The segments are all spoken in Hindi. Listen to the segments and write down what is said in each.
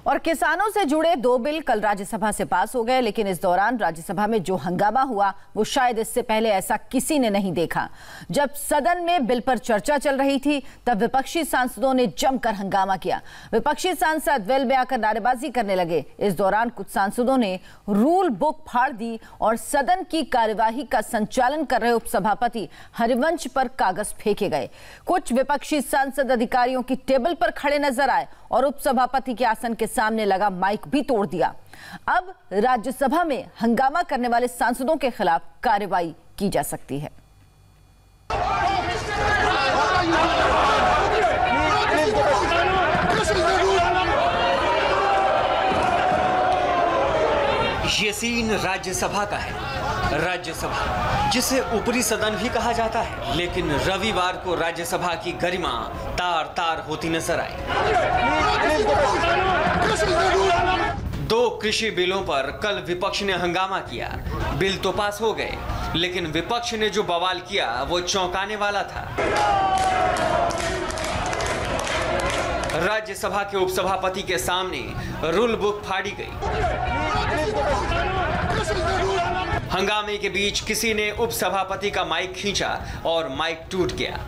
और किसानों से जुड़े 2 बिल कल राज्यसभा से पास हो गए, लेकिन इस दौरान राज्यसभा में जो हंगामा हुआ वो शायद इससे पहले ऐसा किसी ने नहीं देखा। जब सदन में बिल पर चर्चा चल रही थी तब विपक्षी सांसदों ने जमकर हंगामा किया। विपक्षी सांसद वेल में आकर नारेबाजी करने लगे। इस दौरान कुछ सांसदों ने रूल बुक फाड़ दी और सदन की कार्यवाही का संचालन कर रहे उपसभापति हरिवंश पर कागज फेंके गए। कुछ विपक्षी सांसद अधिकारियों की टेबल पर खड़े नजर आए और उपसभापति के आसन के सामने लगा माइक भी तोड़ दिया। अब राज्यसभा में हंगामा करने वाले सांसदों के खिलाफ कार्रवाई की जा सकती है। ये सीन राज्यसभा का है। राज्यसभा जिसे ऊपरी सदन भी कहा जाता है, लेकिन रविवार को राज्यसभा की गरिमा तार तार होती नजर आई। 2 कृषि बिलों पर कल विपक्ष ने हंगामा किया। बिल तो पास हो गए, लेकिन विपक्ष ने जो बवाल किया वो चौंकाने वाला था। राज्यसभा के उपसभापति के सामने रूल बुक फाड़ी गई। हंगामे के बीच किसी ने उपसभापति का माइक खींचा और माइक टूट गया।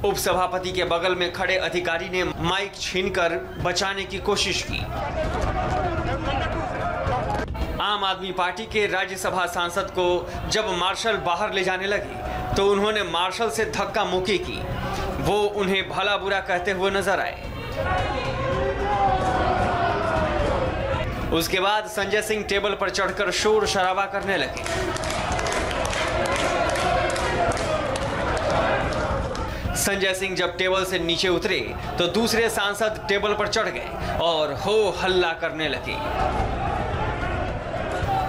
उपसभापति के बगल में खड़े अधिकारी ने माइक छीनकर बचाने की कोशिश की। आम आदमी पार्टी के राज्यसभा सांसद को जब मार्शल बाहर ले जाने लगे तो उन्होंने मार्शल से धक्का मुक्की की। वो उन्हें भला बुरा कहते हुए नजर आए। उसके बाद संजय सिंह टेबल पर चढ़कर शोर शराबा करने लगे। संजय सिंह जब टेबल से नीचे उतरे तो दूसरे सांसद टेबल पर चढ़ गए और हो हल्ला करने लगे।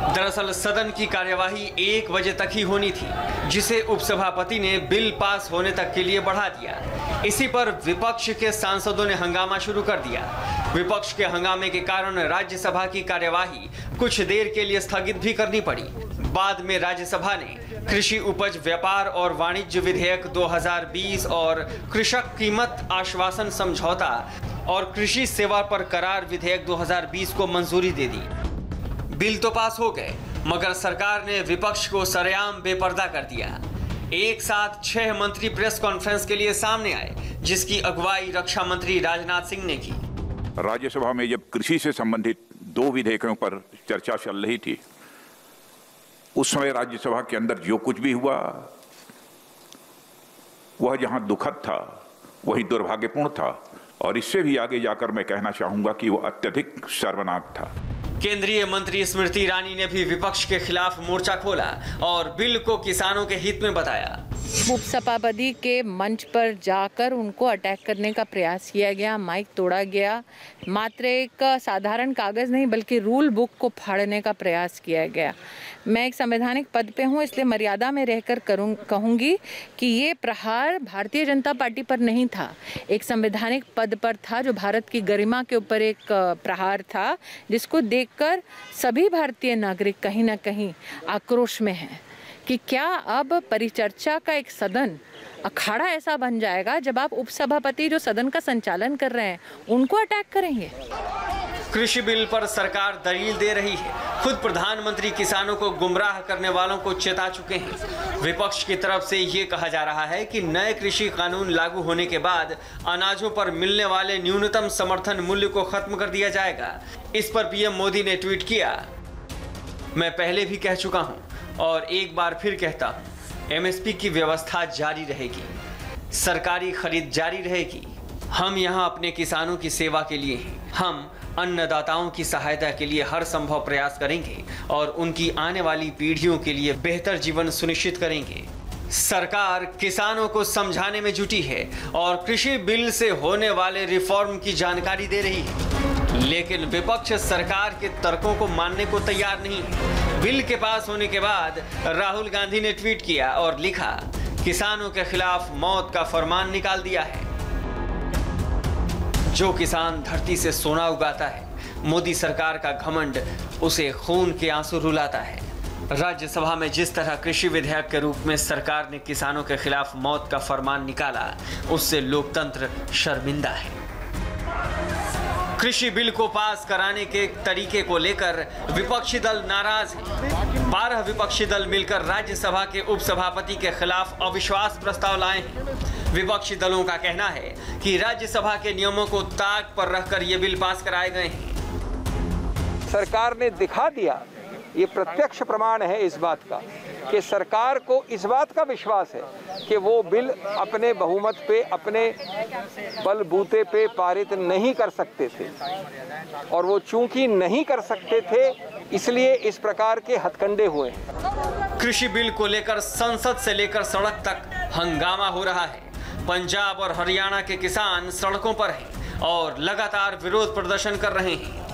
दरअसल सदन की कार्यवाही 1 बजे तक ही होनी थी, जिसे उपसभापति ने बिल पास होने तक के लिए बढ़ा दिया। इसी पर विपक्ष के सांसदों ने हंगामा शुरू कर दिया। विपक्ष के हंगामे के कारण राज्यसभा की कार्यवाही कुछ देर के लिए स्थगित भी करनी पड़ी। बाद में राज्यसभा ने कृषि उपज व्यापार और वाणिज्य विधेयक 2020 और कृषक कीमत आश्वासन समझौता और कृषि सेवा पर करार विधेयक 2020 को मंजूरी दे दी। बिल तो पास हो गए, मगर सरकार ने विपक्ष को सरेआम बेपर्दा कर दिया। एक साथ 6 मंत्री प्रेस कॉन्फ्रेंस के लिए सामने आए, जिसकी अगुवाई रक्षा मंत्री राजनाथ सिंह ने की। राज्यसभा में जब कृषि से संबंधित 2 विधेयकों पर चर्चा चल रही थी, उस समय राज्यसभा के अंदर जो कुछ भी हुआ वह जहां दुखद था वही दुर्भाग्यपूर्ण था, और इससे भी आगे जाकर मैं कहना चाहूंगा कि वह अत्यधिक शर्मनाक था। केंद्रीय मंत्री स्मृति ईरानी ने भी विपक्ष के खिलाफ मोर्चा खोला और बिल को किसानों के हित में बताया। उपसभापति के मंच पर जाकर उनको अटैक करने का प्रयास किया गया, माइक तोड़ा गया। मात्र एक साधारण कागज नहीं बल्कि रूल बुक को फाड़ने का प्रयास किया गया। मैं एक संवैधानिक पद पे हूँ, इसलिए मर्यादा में रहकर कहूँगी कि ये प्रहार भारतीय जनता पार्टी पर नहीं था, एक संवैधानिक पद पर था, जो भारत की गरिमा के ऊपर एक प्रहार था, जिसको देखकर सभी भारतीय नागरिक कहीं ना कहीं आक्रोश में हैं कि क्या अब परिचर्चा का एक सदन अखाड़ा ऐसा बन जाएगा जब आप उपसभापति जो सदन का संचालन कर रहे हैं उनको अटैक करेंगे। कृषि बिल पर सरकार दलील दे रही है। खुद प्रधानमंत्री किसानों को गुमराह करने वालों को चेता चुके हैं। विपक्ष की तरफ से ये कहा जा रहा है कि नए कृषि कानून लागू होने के बाद अनाजों पर मिलने वाले न्यूनतम समर्थन मूल्य को खत्म कर दिया जाएगा। इस पर पीएम मोदी ने ट्वीट किया, मैं पहले भी कह चुका हूं और एक बार फिर कहता हूं, एमएसपी की व्यवस्था जारी रहेगी, सरकारी खरीद जारी रहेगी। हम यहां अपने किसानों की सेवा के लिए हैं। हम अन्नदाताओं की सहायता के लिए हर संभव प्रयास करेंगे और उनकी आने वाली पीढ़ियों के लिए बेहतर जीवन सुनिश्चित करेंगे। सरकार किसानों को समझाने में जुटी है और कृषि बिल से होने वाले रिफॉर्म की जानकारी दे रही है, लेकिन विपक्ष सरकार के तर्कों को मानने को तैयार नहीं है। बिल के पास होने के बाद राहुल गांधी ने ट्वीट किया और लिखा, किसानों के खिलाफ मौत का फरमान निकाल दिया है। जो किसान धरती से सोना उगाता है, मोदी सरकार का घमंड उसे खून के आंसू रुलाता है। राज्यसभा में जिस तरह कृषि विधेयक के रूप में सरकार ने किसानों के खिलाफ मौत का फरमान निकाला, उससे लोकतंत्र शर्मिंदा है। कृषि बिल को पास कराने के तरीके को लेकर विपक्षी दल नाराज हैं। 12 विपक्षी दल मिलकर राज्यसभा के उपसभापति के खिलाफ अविश्वास प्रस्ताव लाए हैं। विपक्षी दलों का कहना है कि राज्यसभा के नियमों को ताक पर रखकर ये बिल पास कराए गए हैं। सरकार ने दिखा दिया, ये प्रत्यक्ष प्रमाण है इस बात का कि सरकार को इस बात का विश्वास है कि वो बिल अपने बहुमत पे, अपने बलबूते पे पारित नहीं कर सकते थे, और वो चूंकि नहीं कर सकते थे इसलिए इस प्रकार के हथकंडे हुए। कृषि बिल को लेकर संसद से लेकर सड़क तक हंगामा हो रहा है। पंजाब और हरियाणा के किसान सड़कों पर हैं और लगातार विरोध प्रदर्शन कर रहे हैं।